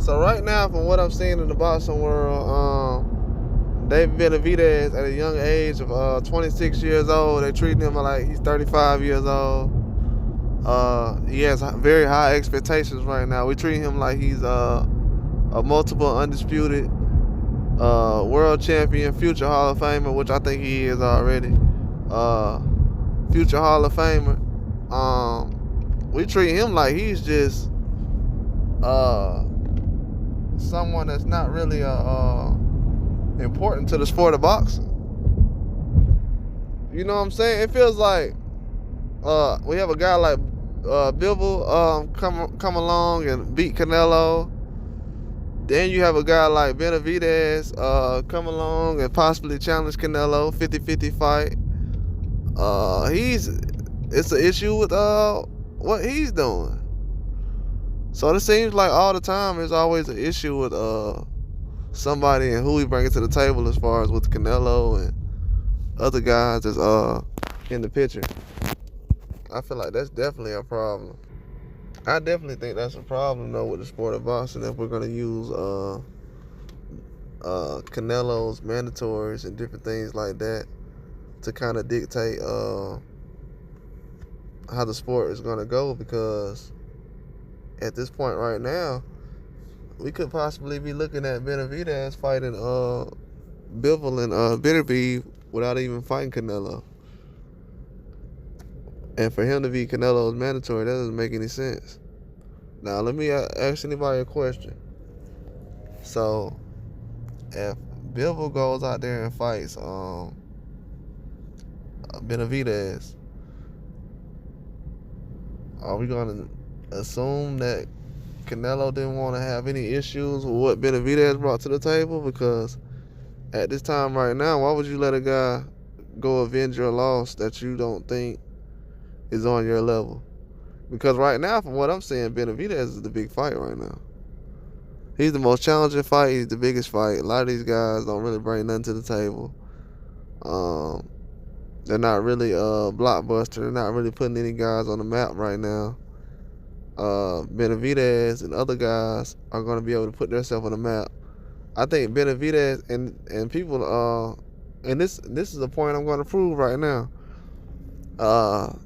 So right now, from what I'm seeing in the boxing world, David Benavidez at a young age of 26 years old, they treating him like he's 35 years old. He has very high expectations right now. We treat him like he's a multiple undisputed world champion, future Hall of Famer, which I think he is already. Future Hall of Famer. We treat him like he's just someone that's not really important to the sport of boxing. You know what I'm saying? It feels like we have a guy like Bivol come along and beat Canelo. Then you have a guy like Benavidez come along and possibly challenge Canelo, 50-50 fight. It's an issue with what he's doing. So it seems like all the time there's always an issue with somebody and who he brings to the table as far as with Canelo and other guys that's in the picture. I feel like that's definitely a problem. I definitely think that's a problem though with the sport of boxing if we're gonna use Canelo's mandatories and different things like that to kind of dictate how the sport is gonna go, because at this point right now we could possibly be looking at Benavidez fighting Bivol and Benavidez without even fighting Canelo. And for him to be Canelo's mandatory, that doesn't make any sense. Now, let me ask anybody a question. So, if Bivol goes out there and fights Benavidez, are we going to assume that Canelo didn't want to have any issues with what Benavidez brought to the table? Because at this time right now, why would you let a guy go avenge your loss that you don't think is on your level? Because right now, from what I'm seeing, Benavidez is the big fight right now. He's the most challenging fight. He's the biggest fight. A lot of these guys don't really bring nothing to the table. They're not really blockbuster. They're not really putting any guys on the map right now. Benavidez and other guys are going to be able to put themselves on the map. I think Benavidez and people, and this is a point I'm going to prove right now. I'm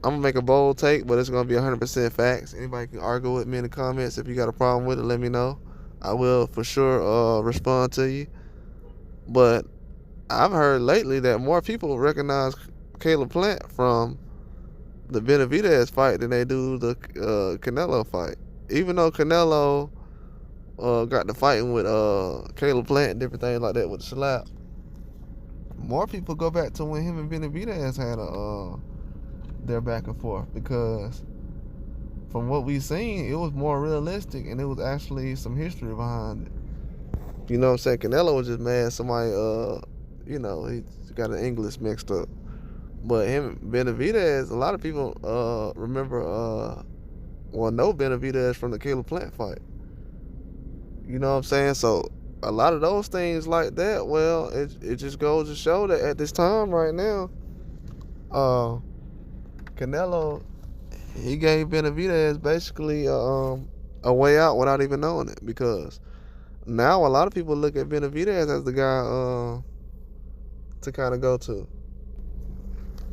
going to make a bold take, but it's going to be 100% facts. Anybody can argue with me in the comments. If you got a problem with it, let me know. I will for sure respond to you. But I've heard lately that more people recognize Caleb Plant from the Benavidez fight than they do the Canelo fight. Even though Canelo got to fighting with Caleb Plant and different things like that with the slap, more people go back to when him and Benavidez had their back and forth, because from what we've seen, it was more realistic and it was actually some history behind it. You know what I'm saying? Canelo was just mad somebody, he got an English mixed up. But him, Benavidez, a lot of people remember, know Benavidez from the Caleb Plant fight. You know what I'm saying? So a lot of those things like that, well, it just goes to show that at this time right now, Canelo, he gave Benavidez basically a way out without even knowing it, because now a lot of people look at Benavidez as the guy to kind of go to.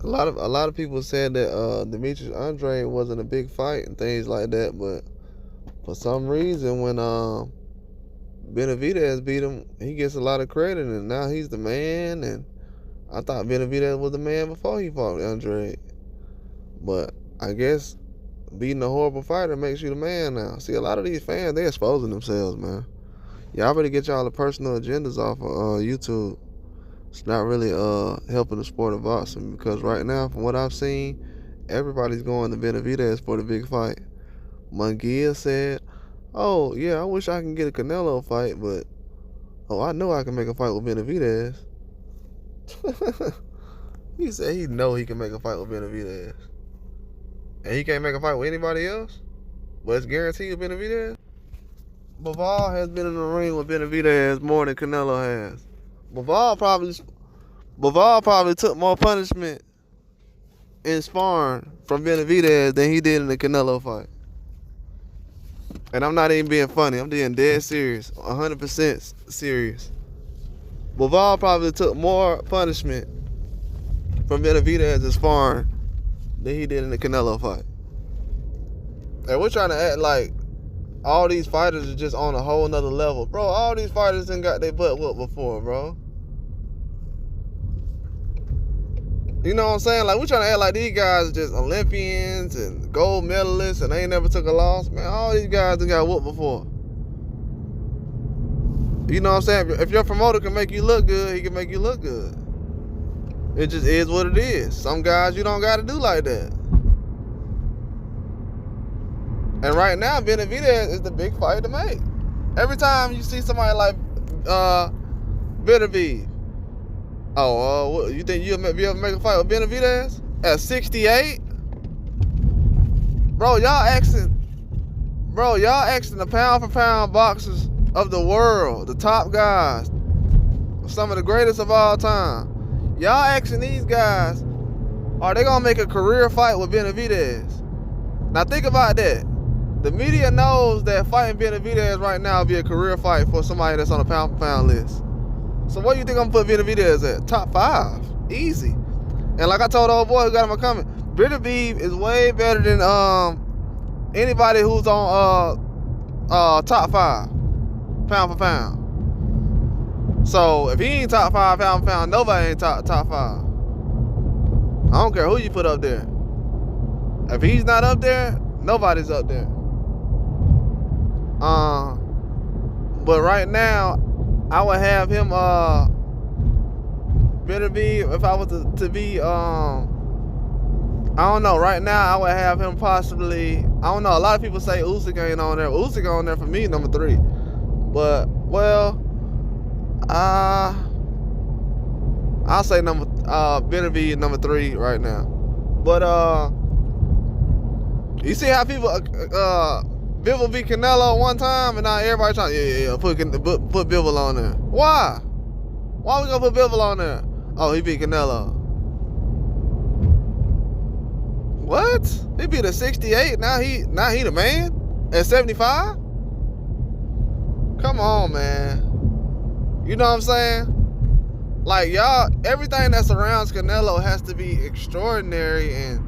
A lot of people said that Demetrius Andrade wasn't a big fight and things like that, but for some reason when Benavidez beat him, he gets a lot of credit, and now he's the man. And I thought Benavidez was the man before he fought Andrade. But I guess beating a horrible fighter makes you the man now. See, a lot of these fans, they exposing themselves, man. Y'all better get y'all the personal agendas off of YouTube. It's not really helping the sport of boxing, because right now, from what I've seen, everybody's going to Benavidez for the big fight. Munguia said, "Oh, yeah, I wish I can get a Canelo fight, but I know I can make a fight with Benavidez." He said he know he can make a fight with Benavidez. And he can't make a fight with anybody else? But it's guaranteed with Benavidez? Bivol has been in the ring with Benavidez more than Canelo has. Bivol probably took more punishment in sparring from Benavidez than he did in the Canelo fight. And I'm not even being funny. I'm being dead serious. 100% serious. Bivol probably took more punishment from Benavidez as sparring than he did in the Canelo fight. And we're trying to act like all these fighters are just on a whole nother level. Bro, all these fighters done got their butt whooped before, bro. You know what I'm saying? Like, we're trying to act like these guys are just Olympians and gold medalists and they ain't never took a loss. Man, all these guys done got whooped before. You know what I'm saying? If your promoter can make you look good, he can make you look good. It just is what it is. Some guys you don't got to do like that. And right now, Benavidez is the big fight to make. Every time you see somebody like Benavidez, you think you'll be able to make a fight with Benavidez at 68? Bro, y'all asking the pound for pound boxers of the world, the top guys, some of the greatest of all time. Y'all asking these guys, are they gonna make a career fight with Benavidez? Now think about that. The media knows that fighting Benavidez right now will be a career fight for somebody that's on a pound for pound list. So what do you think I'm gonna put Benavidez at? Top 5. Easy. And like I told the old boy who got him a comment, Benavidez is way better than anybody who's on top 5 pound for pound. So if he ain't top 5 pound for pound, nobody ain't top 5. I don't care who you put up there. If he's not up there, nobody's up there. But right now, I would have him Benavidez, if I was to be I don't know. Right now, I would have him possibly. I don't know. A lot of people say Usyk ain't on there. Usyk on there for me, number 3. But I'll say Benavidez number 3 right now. But you see how people Bivol beat Canelo one time, and now everybody trying put Bivol on there. Why? Why we gonna put Bivol on there? Oh, he beat Canelo. What? He beat a 68. Now he the man at 75. Come on, man. You know what I'm saying? Like, y'all, everything that surrounds Canelo has to be extraordinary and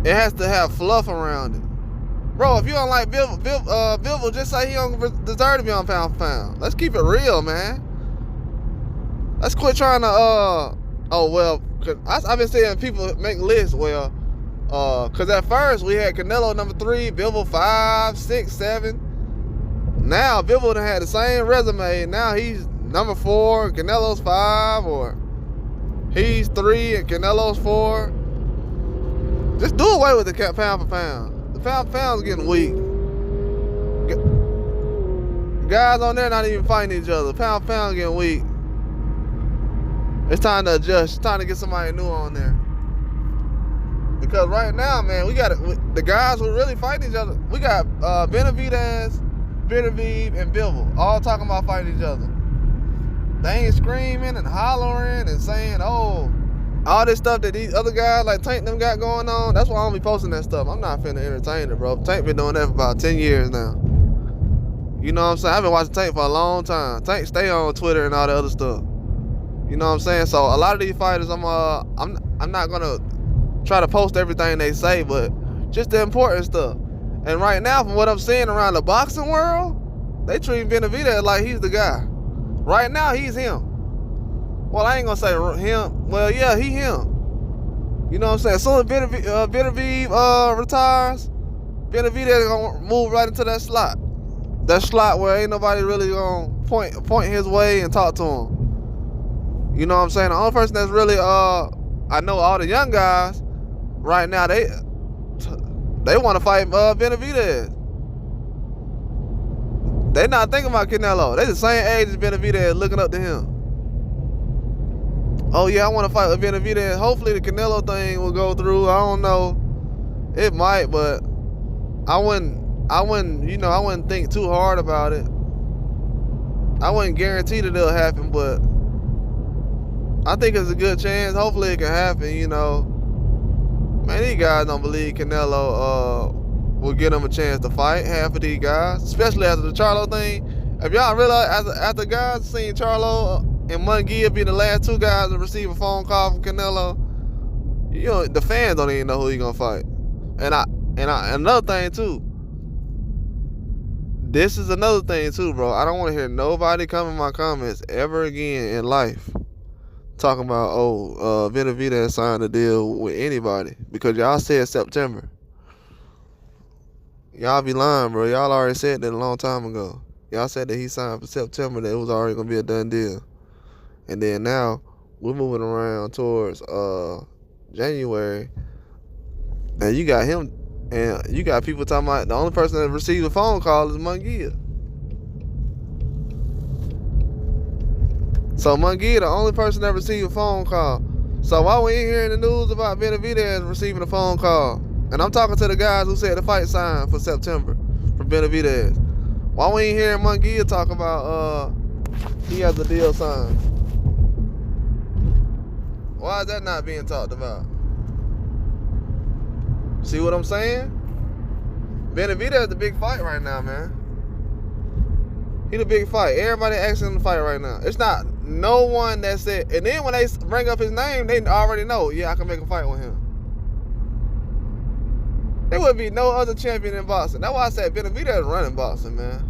it has to have fluff around it. Bro, if you don't like Bivol, just say he don't deserve to be on pound for pound. Let's keep it real, man. Let's quit trying to, I've been seeing people make lists, because at first we had Canelo number 3, Bivol 5, 6, 7. Now Bivol done had the same resume. Now he's number 4, Canelo's 5, or he's 3 and Canelo's 4. Just do away with the pound for pound. The pound for pound's getting weak. Guys on there not even fighting each other. Pound for pound getting weak. It's time to adjust. It's time to get somebody new on there. Because right now, man, we got the guys who really fight each other. We got Benavidez, and Bivol all talking about fighting each other. They ain't screaming and hollering and saying, oh, all this stuff that these other guys like Tank them got going on. That's why I don't be posting that stuff. I'm not finna entertain it, bro. Tank been doing that for about 10 years now. You know what I'm saying? I've been watching Tank for a long time. Tank stay on Twitter and all the other stuff. You know what I'm saying? So a lot of these fighters, I'm not gonna try to post everything they say, but just the important stuff. And right now, from what I'm seeing around the boxing world, they treat Benavidez like he's the guy. Right now, he's him. Well, I ain't gonna say him. Well, yeah, he him. You know what I'm saying? As soon as Benavidez retires, Benavidez gonna move right into that slot. That slot where ain't nobody really gonna point his way and talk to him. You know what I'm saying? The only person that's really I know all the young guys right now, they want to fight Benavidez. They not thinking about Canelo. They the same age as Benavidez, looking up to him. Oh yeah, I want to fight with Benavidez. Hopefully the Canelo thing will go through. I don't know. It might, but I wouldn't think too hard about it. I wouldn't guarantee that it'll happen, but I think it's a good chance. Hopefully it can happen, you know. Man, these guys don't believe Canelo will get him a chance to fight. Half of these guys, especially after the Charlo thing. If y'all realize, after guys seen Charlo and Munguia be the last two guys to receive a phone call from Canelo, you know, the fans don't even know who he gonna fight. And another thing too. This is another thing too, bro. I don't want to hear nobody come in my comments ever again in life talking about, Benavidez signed a deal with anybody, because y'all said September. Y'all be lying, bro. Y'all already said that a long time ago. Y'all said that he signed for September, that it was already gonna be a done deal. And then now we're moving around towards January, and you got him, and you got people talking about the only person that received a phone call is Munguia. So Munguia, the only person that received a phone call. So why we ain't hearing the news about Benavidez receiving a phone call? And I'm talking to the guys who said the fight signed for September for Benavidez. Why we ain't hearing Munguia talk about he has a deal signed? Why is that not being talked about? See what I'm saying? Benavidez is the big fight right now, man. He the big fight. Everybody asking him to fight right now. It's not no one that said. And then when they bring up his name, they already know, yeah, I can make a fight with him. There would be no other champion in boxing. That's why I said Benavidez is running boxing, man.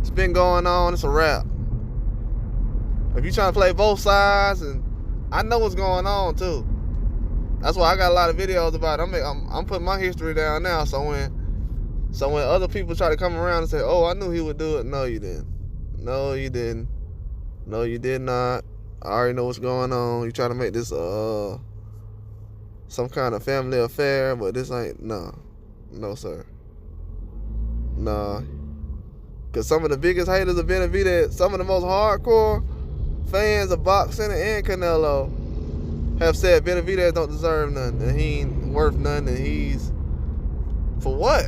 It's been going on. It's a wrap. If you trying to play both sides, and I know what's going on too. That's why I got a lot of videos about it. I'm putting my history down now. So when other people try to come around and say, "Oh, I knew he would do it," no, you didn't. No, you didn't. No, you did not. I already know what's going on. You try to make this some kind of family affair, but this ain't. No, sir. Nah. Because some of the biggest haters of Benavidez, some of the most hardcore fans of boxing and Canelo, have said Benavidez don't deserve nothing, and he ain't worth nothing, and he's for what?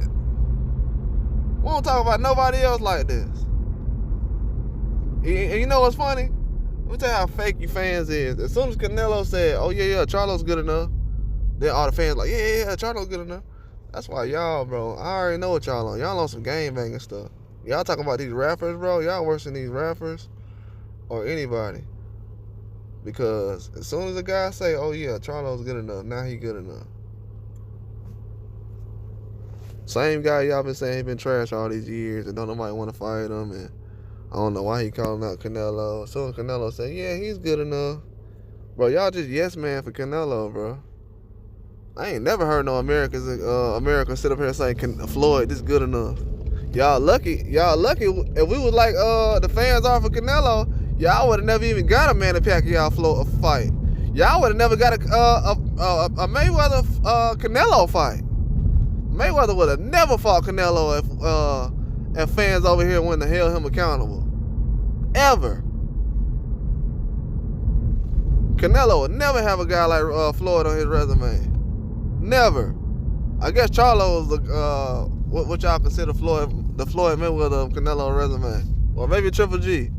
We don't talk about nobody else like this. And you know what's funny? Let me tell you how fake you fans is. As soon as Canelo said, "Oh yeah, Charlo's good enough," then all the fans like, "Yeah, Charlo's good enough." That's why y'all, bro, I already know what y'all on. Y'all on some game banging stuff. Y'all talking about these rappers, bro. Y'all worse than these rappers or anybody. Because as soon as a guy say, "Oh yeah, Charlo's good enough," now he good enough. Same guy y'all been saying he been trash all these years and don't nobody want to fight him, and I don't know why he calling out Canelo. As soon as Canelo say, "Yeah, he's good enough," bro, y'all just yes man for Canelo, bro. I ain't never heard no Americans sit up here and say Floyd this good enough. Y'all lucky. If we was like the fans are for Canelo, y'all would have never even got a Manny Pacquiao fight. Y'all would have never got a Mayweather Canelo fight. Mayweather would have never fought Canelo if fans over here wouldn't have held him accountable. Ever. Canelo would never have a guy like Floyd on his resume. Never. I guess Charlo was what y'all consider the Floyd Mayweather of Canelo resume, or maybe Triple G.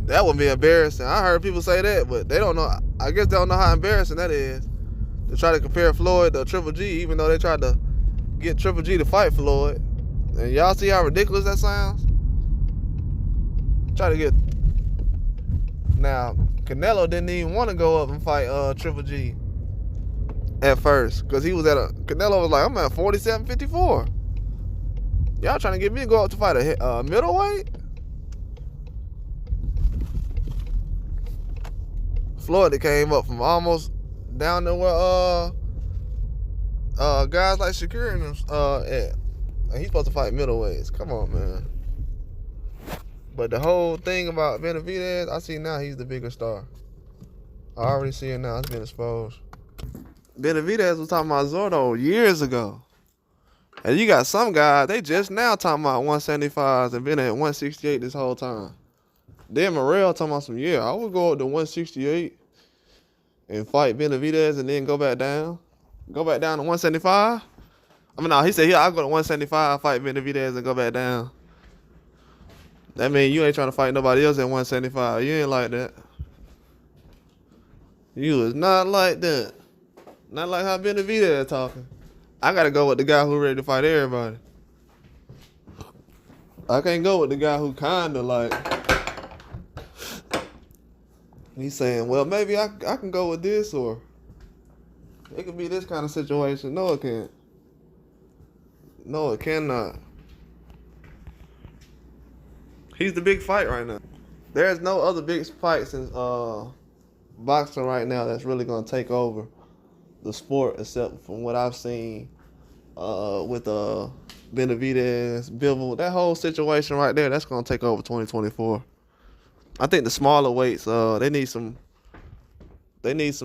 That would be embarrassing. I heard people say that, but they don't know. I guess they don't know how embarrassing that is to try to compare Floyd to Triple G, even though they tried to get Triple G to fight Floyd. And y'all see how ridiculous that sounds? Try to get. Now, Canelo didn't even want to go up and fight Triple G at first, because he was Canelo was like, "I'm at 47-54. Y'all trying to get me to go up to fight a middleweight?" Floyd that came up from almost down to where guys like Shakur and at. And he's supposed to fight middleweights. Come on, man. But the whole thing about Benavidez, I see now he's the bigger star. I already see it now. It's been exposed. Benavidez was talking about Zordo years ago. And you got some guys, they just now talking about 175s and been at 168 this whole time. Then Morrell talking about I would go up to 168 and fight Benavidez and then go back down. Go back down to 175? I mean, no, he said, I'll go to 175, fight Benavidez and go back down. That means you ain't trying to fight nobody else at 175. You ain't like that. You is not like that. Not like how Benavidez talking. I gotta go with the guy who ready to fight everybody. I can't go with the guy who kinda like he's saying, well, maybe I can go with this, or it could be this kind of situation. No, it can't. No, it cannot. He's the big fight right now. There's no other big fights in boxing right now that's really gonna take over the sport, except from what I've seen with Benavidez, Bivol, that whole situation right there. That's gonna take over 2024. I think the smaller weights, they need some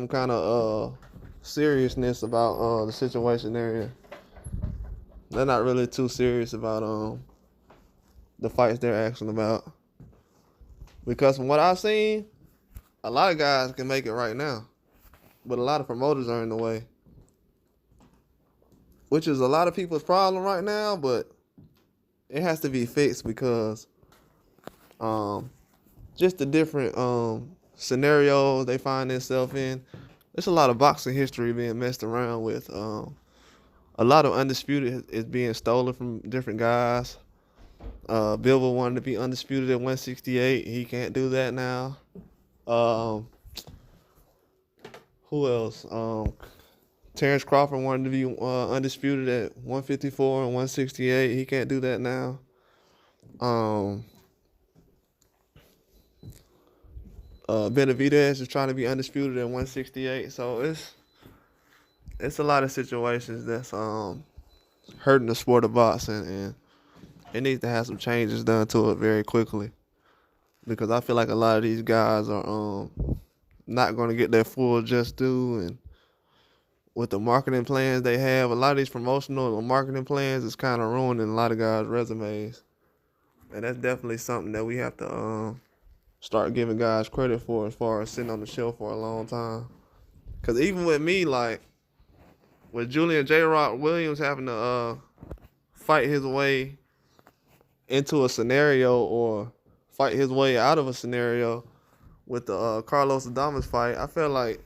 kind of seriousness about the situation they're in. They're not really too serious about the fights they're asking about. Because from what I've seen, a lot of guys can make it right now, but a lot of promoters are in the way, which is a lot of people's problem right now, but it has to be fixed because just the different scenarios they find themselves in. There's a lot of boxing history being messed around with. A lot of undisputed is being stolen from different guys. Bivol wanted to be undisputed at 168. He can't do that now. Who else? Terrence Crawford wanted to be undisputed at 154 and 168. He can't do that now. Benavidez is trying to be undisputed at 168. So it's a lot of situations that's hurting the sport of boxing, and it needs to have some changes done to it very quickly, because I feel like a lot of these guys are not going to get their full just due, and with the marketing plans they have, a lot of these promotional marketing plans is kind of ruining a lot of guys' resumes, and that's definitely something that we have to start giving guys credit for, as far as sitting on the shelf for a long time. Because even with me, like with Julian J. Rock Williams having to fight his way into a scenario or fight his way out of a scenario with the Carlos Adames fight, I feel like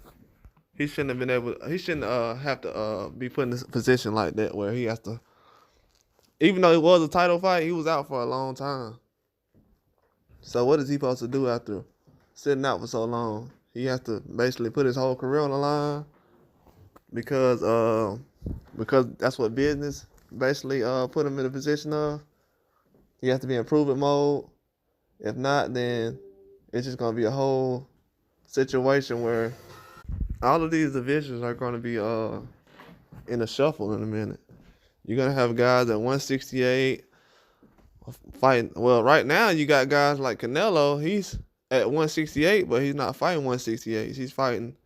he shouldn't have been able. He shouldn't have to be put in a position like that where he has to. Even though it was a title fight, he was out for a long time. So what is he supposed to do after sitting out for so long? He has to basically put his whole career on the line because that's what business basically put him in a position of. He has to be in improvement mode. If not, then it's just gonna be a whole situation where all of these divisions are gonna be in a shuffle in a minute. You're gonna have guys at 168 fighting. Well, right now you got guys like Canelo. He's at 168, but he's not fighting 168. He's fighting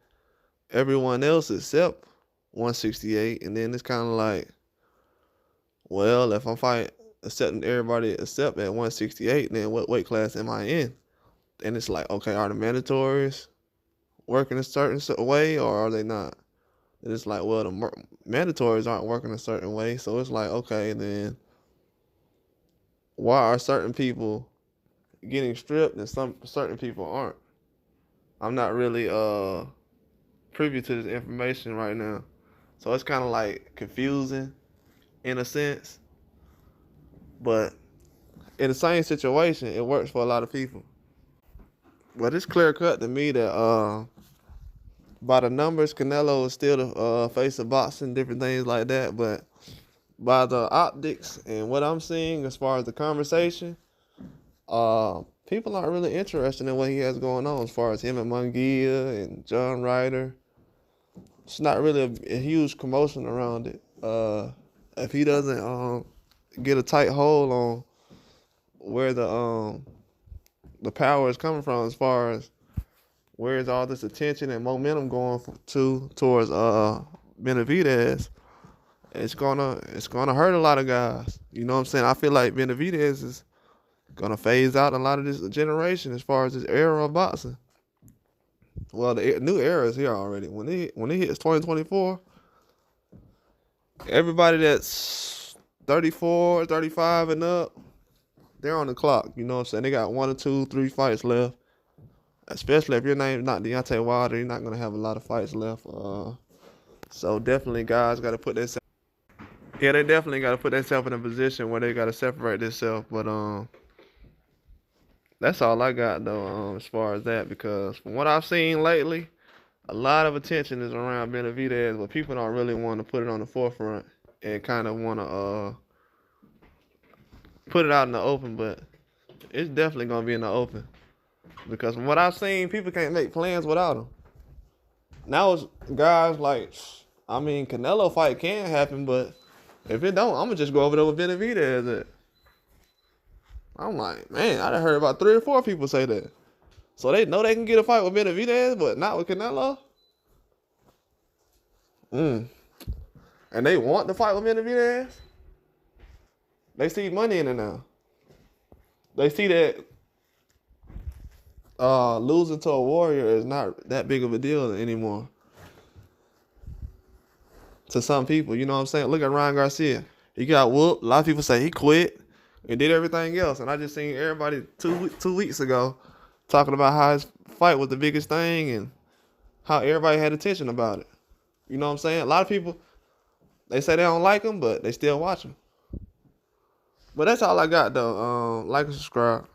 everyone else except 168. And then it's kind of like, well, if I'm fighting accepting everybody except at 168, then what weight class am I in? And it's like, okay, are the mandatories working a certain way, or are they not? And it's like, well, the mandatories aren't working a certain way. So it's like, okay, then why are certain people getting stripped and some certain people aren't? I'm not really privy to this information right now. So it's kind of like confusing in a sense. But in the same situation, it works for a lot of people. But it's clear cut to me that by the numbers, Canelo is still the face of boxing, different things like that. But by the optics and what I'm seeing as far as the conversation, people aren't really interested in what he has going on as far as him and Munguia and John Ryder. It's not really a huge commotion around it. If he doesn't get a tight hold on where the power is coming from, as far as where is all this attention and momentum going towards Benavidez, it's gonna hurt a lot of guys. You know what I'm saying? I feel like Benavidez is gonna phase out a lot of this generation as far as this era of boxing. Well, the new era is here already. When it hits 2024, everybody that's 34, 35 and up, they're on the clock. You know what I'm saying? They got 1 or 2, 3 fights left. Especially if your name's not Deontay Wilder, you're not gonna have a lot of fights left. So definitely, guys, got to put this. Yeah, they definitely got to put themselves in a position where they got to separate themselves. But that's all I got though. As far as that, because from what I've seen lately, a lot of attention is around Benavidez, but people don't really want to put it on the forefront and kind of want to put it out in the open. But it's definitely gonna be in the open because from what I've seen, people can't make plans without him. Now it's guys like, I mean, Canelo fight can happen, but if it don't, I'm gonna just go over there with Benavidez. I'm like, man, I done heard about 3 or 4 people say that. So they know they can get a fight with Benavidez, but not with Canelo. And they want to fight with Benavidez. They see money in it now. They see that losing to a warrior is not that big of a deal anymore. To some people, you know what I'm saying? Look at Ryan Garcia. He got whooped. A lot of people say he quit and did everything else. And I just seen everybody two weeks ago talking about how his fight was the biggest thing and how everybody had attention about it. You know what I'm saying? A lot of people, they say they don't like him, but they still watch him. But that's all I got, though. Like and subscribe.